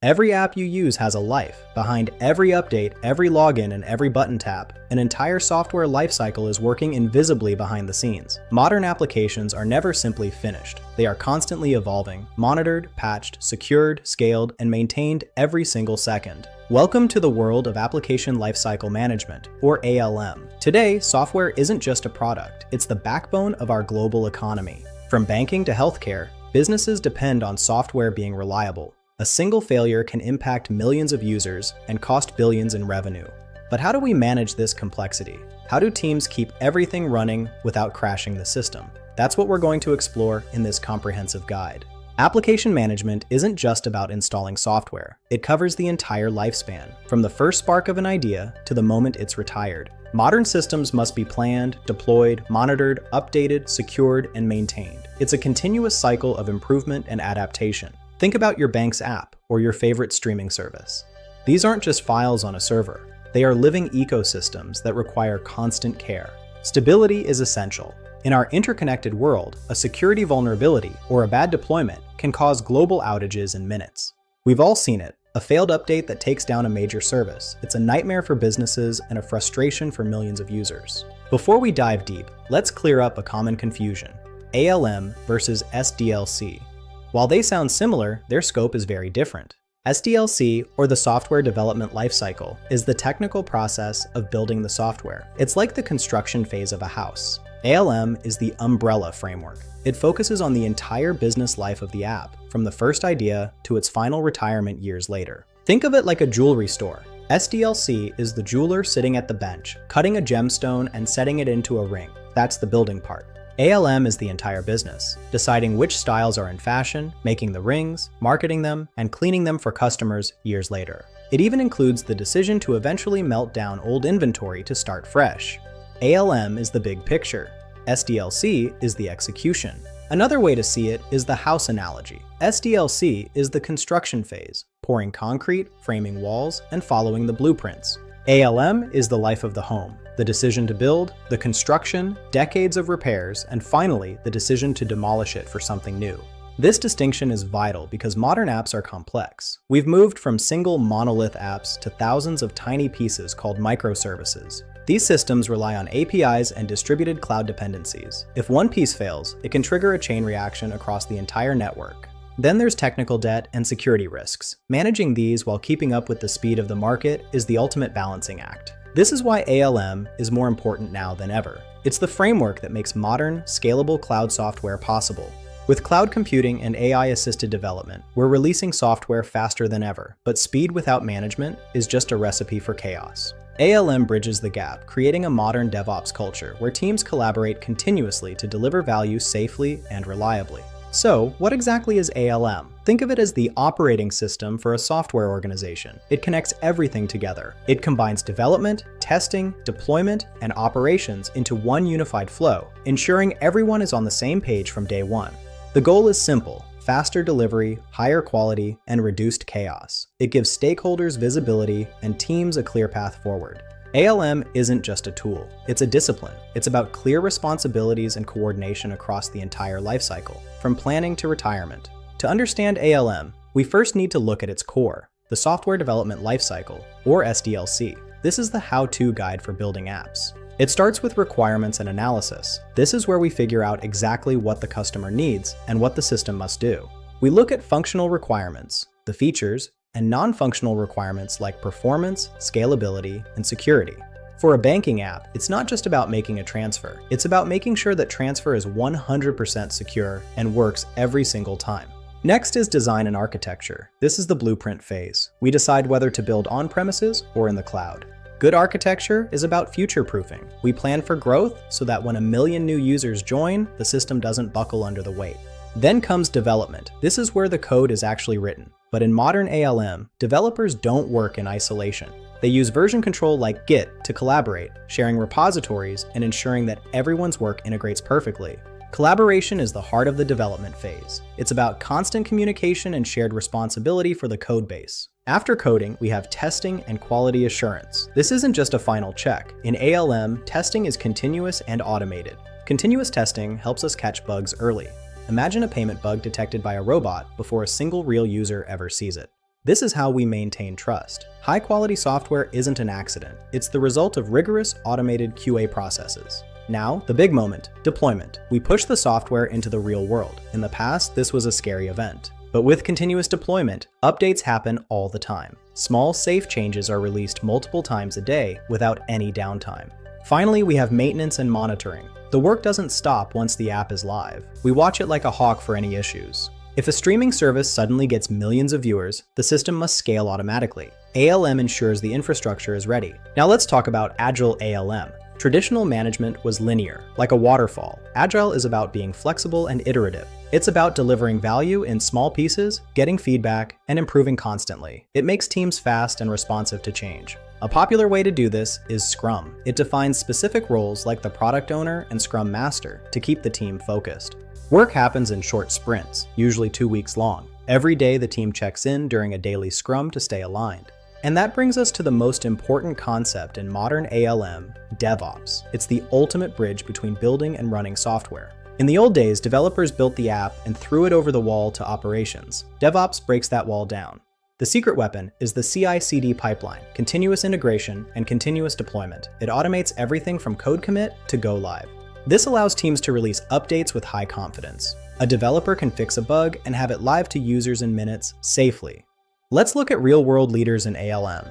Every app you use has a life. Behind every update, every login, and every button tap, an entire software lifecycle is working invisibly behind the scenes. Modern applications are never simply finished. They are constantly evolving, monitored, patched, secured, scaled, and maintained every single second. Welcome to the world of Application Lifecycle Management, or ALM. Today, software isn't just a product, it's the backbone of our global economy. From banking to healthcare, businesses depend on software being reliable. A single failure can impact millions of users and cost billions in revenue. But how do we manage this complexity? How do teams keep everything running without crashing the system? That's what we're going to explore in this comprehensive guide. Application management isn't just about installing software. It covers the entire lifespan, from the first spark of an idea to the moment it's retired. Modern systems must be planned, deployed, monitored, updated, secured, and maintained. It's a continuous cycle of improvement and adaptation. Think about your bank's app or your favorite streaming service. These aren't just files on a server. They are living ecosystems that require constant care. Stability is essential. In our interconnected world, a security vulnerability or a bad deployment can cause global outages in minutes. We've all seen it, a failed update that takes down a major service. It's a nightmare for businesses and a frustration for millions of users. Before we dive deep, let's clear up a common confusion: ALM versus SDLC. While they sound similar, their scope is very different. SDLC, or the Software Development Lifecycle, is the technical process of building the software. It's like the construction phase of a house. ALM is the umbrella framework. It focuses on the entire business life of the app, from the first idea to its final retirement years later. Think of it like a jewelry store. SDLC is the jeweler sitting at the bench, cutting a gemstone and setting it into a ring. That's the building part. ALM is the entire business, deciding which styles are in fashion, making the rings, marketing them, and cleaning them for customers years later. It even includes the decision to eventually melt down old inventory to start fresh. ALM is the big picture. SDLC is the execution. Another way to see it is the house analogy. SDLC is the construction phase, pouring concrete, framing walls, and following the blueprints. ALM is the life of the home, the decision to build, the construction, decades of repairs, and finally, the decision to demolish it for something new. This distinction is vital because modern apps are complex. We've moved from single monolith apps to thousands of tiny pieces called microservices. These systems rely on APIs and distributed cloud dependencies. If one piece fails, it can trigger a chain reaction across the entire network. Then there's technical debt and security risks. Managing these while keeping up with the speed of the market is the ultimate balancing act. This is why ALM is more important now than ever. It's the framework that makes modern, scalable cloud software possible. With cloud computing and AI-assisted development, we're releasing software faster than ever, but speed without management is just a recipe for chaos. ALM bridges the gap, creating a modern DevOps culture where teams collaborate continuously to deliver value safely and reliably. So, what exactly is ALM? Think of it as the operating system for a software organization. It connects everything together. It combines development, testing, deployment, and operations into one unified flow, ensuring everyone is on the same page from day one. The goal is simple: faster delivery, higher quality, and reduced chaos. It gives stakeholders visibility and teams a clear path forward. ALM isn't just a tool, it's a discipline. It's about clear responsibilities and coordination across the entire lifecycle, from planning to retirement. To understand ALM, we first need to look at its core, the Software Development Lifecycle, or SDLC. This is the how-to guide for building apps. It starts with requirements and analysis. This is where we figure out exactly what the customer needs and what the system must do. We look at functional requirements, the features, and non-functional requirements like performance, scalability, and security. For a banking app, it's not just about making a transfer. It's about making sure that transfer is 100% secure and works every single time. Next is design and architecture. This is the blueprint phase. We decide whether to build on-premises or in the cloud. Good architecture is about future-proofing. We plan for growth so that when 1 million new users join, the system doesn't buckle under the weight. Then comes development. This is where the code is actually written. But in modern ALM, developers don't work in isolation. They use version control like Git to collaborate, sharing repositories and ensuring that everyone's work integrates perfectly. Collaboration is the heart of the development phase. It's about constant communication and shared responsibility for the code base. After coding, we have testing and quality assurance. This isn't just a final check. In ALM, testing is continuous and automated. Continuous testing helps us catch bugs early. Imagine a payment bug detected by a robot before a single real user ever sees it. This is how we maintain trust. High-quality software isn't an accident. It's the result of rigorous, automated QA processes. Now, the big moment, deployment. We push the software into the real world. In the past, this was a scary event. But with continuous deployment, updates happen all the time. Small, safe changes are released multiple times a day without any downtime. Finally, we have maintenance and monitoring. The work doesn't stop once the app is live. We watch it like a hawk for any issues. If a streaming service suddenly gets millions of viewers, the system must scale automatically. ALM ensures the infrastructure is ready. Now let's talk about Agile ALM. Traditional management was linear, like a waterfall. Agile is about being flexible and iterative. It's about delivering value in small pieces, getting feedback, and improving constantly. It makes teams fast and responsive to change. A popular way to do this is Scrum. It defines specific roles like the product owner and Scrum Master to keep the team focused. Work happens in short sprints, usually 2 weeks long. Every day the team checks in during a daily Scrum to stay aligned. And that brings us to the most important concept in modern ALM, DevOps. It's the ultimate bridge between building and running software. In the old days, developers built the app and threw it over the wall to operations. DevOps breaks that wall down. The secret weapon is the CI/CD pipeline, continuous integration, and continuous deployment. It automates everything from code commit to go live. This allows teams to release updates with high confidence. A developer can fix a bug and have it live to users in minutes, safely. Let's look at real-world leaders in ALM.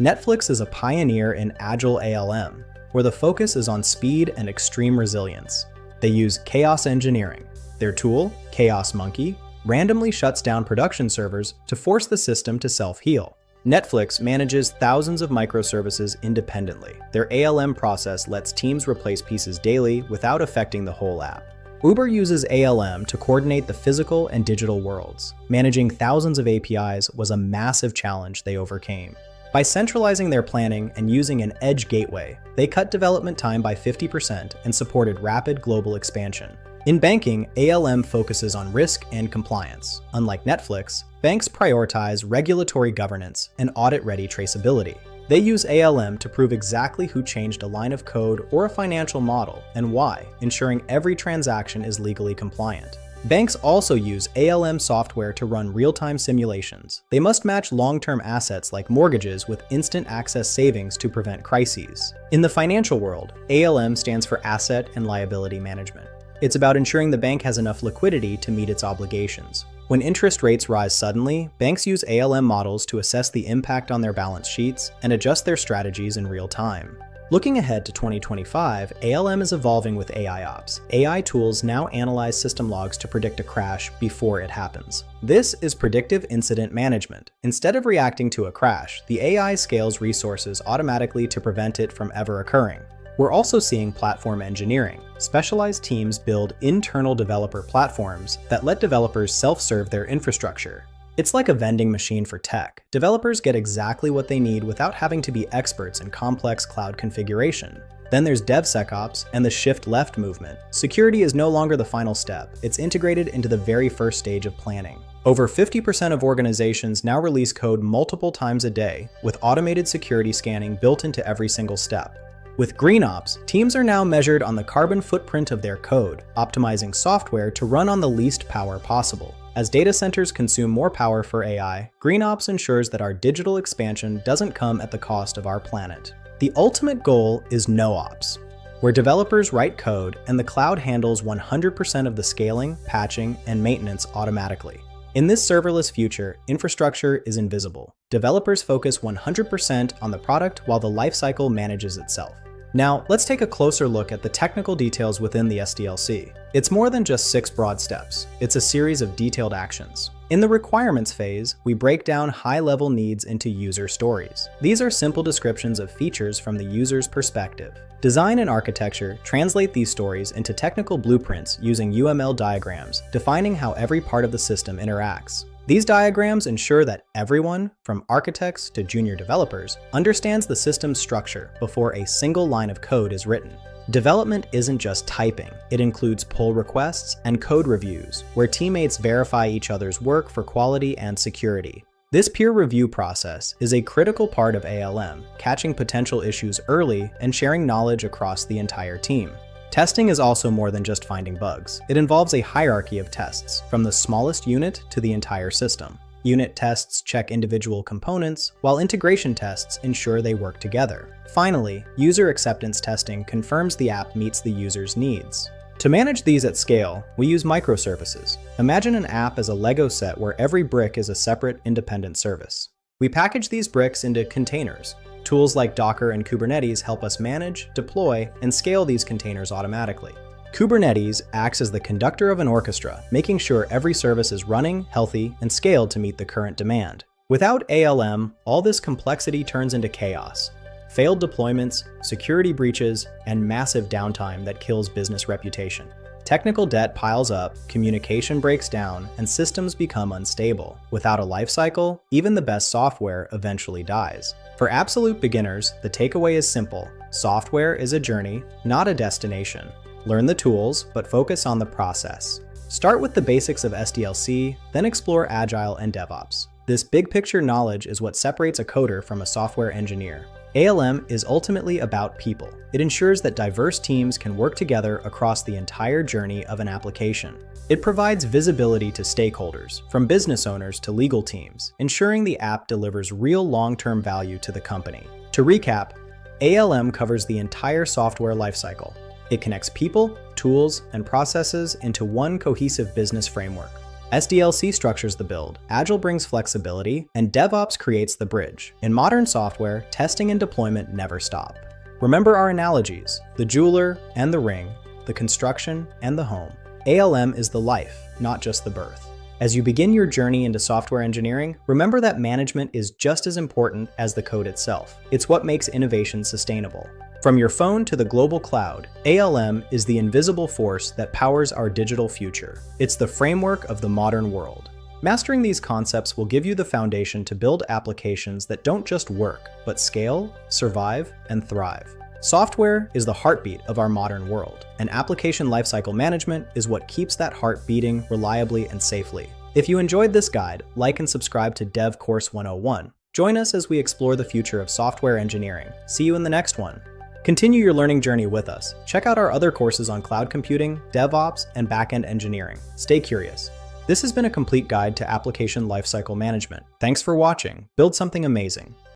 Netflix is a pioneer in Agile ALM, where the focus is on speed and extreme resilience. They use chaos engineering. Their tool, Chaos Monkey, randomly shuts down production servers to force the system to self-heal. Netflix manages thousands of microservices independently. Their ALM process lets teams replace pieces daily without affecting the whole app. Uber uses ALM to coordinate the physical and digital worlds. Managing thousands of APIs was a massive challenge they overcame. By centralizing their planning and using an edge gateway, they cut development time by 50% and supported rapid global expansion. In banking, ALM focuses on risk and compliance. Unlike Netflix, banks prioritize regulatory governance and audit-ready traceability. They use ALM to prove exactly who changed a line of code or a financial model and why, ensuring every transaction is legally compliant. Banks also use ALM software to run real-time simulations. They must match long-term assets like mortgages with instant access savings to prevent crises. In the financial world, ALM stands for Asset and Liability Management. It's about ensuring the bank has enough liquidity to meet its obligations. When interest rates rise suddenly, banks use ALM models to assess the impact on their balance sheets and adjust their strategies in real time. Looking ahead to 2025, ALM is evolving with AIOps. AI tools now analyze system logs to predict a crash before it happens. This is predictive incident management. Instead of reacting to a crash, the AI scales resources automatically to prevent it from ever occurring. We're also seeing platform engineering. Specialized teams build internal developer platforms that let developers self-serve their infrastructure. It's like a vending machine for tech. Developers get exactly what they need without having to be experts in complex cloud configuration. Then there's DevSecOps and the shift left movement. Security is no longer the final step. It's integrated into the very first stage of planning. Over 50% of organizations now release code multiple times a day, with automated security scanning built into every single step. With GreenOps, teams are now measured on the carbon footprint of their code, optimizing software to run on the least power possible. As data centers consume more power for AI, GreenOps ensures that our digital expansion doesn't come at the cost of our planet. The ultimate goal is NoOps, where developers write code and the cloud handles 100% of the scaling, patching, and maintenance automatically. In this serverless future, infrastructure is invisible. Developers focus 100% on the product while the lifecycle manages itself. Now, let's take a closer look at the technical details within the SDLC. It's more than just 6 broad steps. It's a series of detailed actions. In the requirements phase, we break down high-level needs into user stories. These are simple descriptions of features from the user's perspective. Design and architecture translate these stories into technical blueprints using UML diagrams, defining how every part of the system interacts. These diagrams ensure that everyone, from architects to junior developers, understands the system's structure before a single line of code is written. Development isn't just typing. It includes pull requests and code reviews, where teammates verify each other's work for quality and security. This peer review process is a critical part of ALM, catching potential issues early and sharing knowledge across the entire team. Testing is also more than just finding bugs. It involves a hierarchy of tests, from the smallest unit to the entire system. Unit tests check individual components, while integration tests ensure they work together. Finally, user acceptance testing confirms the app meets the user's needs. To manage these at scale, we use microservices. Imagine an app as a Lego set where every brick is a separate, independent service. We package these bricks into containers. Tools like Docker and Kubernetes help us manage, deploy, and scale these containers automatically. Kubernetes acts as the conductor of an orchestra, making sure every service is running, healthy, and scaled to meet the current demand. Without ALM, all this complexity turns into chaos. Failed deployments, security breaches, and massive downtime that kills business reputation. Technical debt piles up, communication breaks down, and systems become unstable. Without a lifecycle, even the best software eventually dies. For absolute beginners, the takeaway is simple. Software is a journey, not a destination. Learn the tools, but focus on the process. Start with the basics of SDLC, then explore Agile and DevOps. This big picture knowledge is what separates a coder from a software engineer. ALM is ultimately about people. It ensures that diverse teams can work together across the entire journey of an application. It provides visibility to stakeholders, from business owners to legal teams, ensuring the app delivers real long-term value to the company. To recap, ALM covers the entire software lifecycle. It connects people, tools, and processes into one cohesive business framework. SDLC structures the build, Agile brings flexibility, and DevOps creates the bridge. In modern software, testing and deployment never stop. Remember our analogies: the jeweler and the ring, the construction and the home. ALM is the life, not just the birth. As you begin your journey into software engineering, remember that management is just as important as the code itself. It's what makes innovation sustainable. From your phone to the global cloud, ALM is the invisible force that powers our digital future. It's the framework of the modern world. Mastering these concepts will give you the foundation to build applications that don't just work, but scale, survive, and thrive. Software is the heartbeat of our modern world, and application lifecycle management is what keeps that heart beating reliably and safely. If you enjoyed this guide, like and subscribe to Dev Course 101. Join us as we explore the future of software engineering. See you in the next one. Continue your learning journey with us. Check out our other courses on cloud computing, DevOps, and backend engineering. Stay curious. This has been a complete guide to application lifecycle management. Thanks for watching. Build something amazing.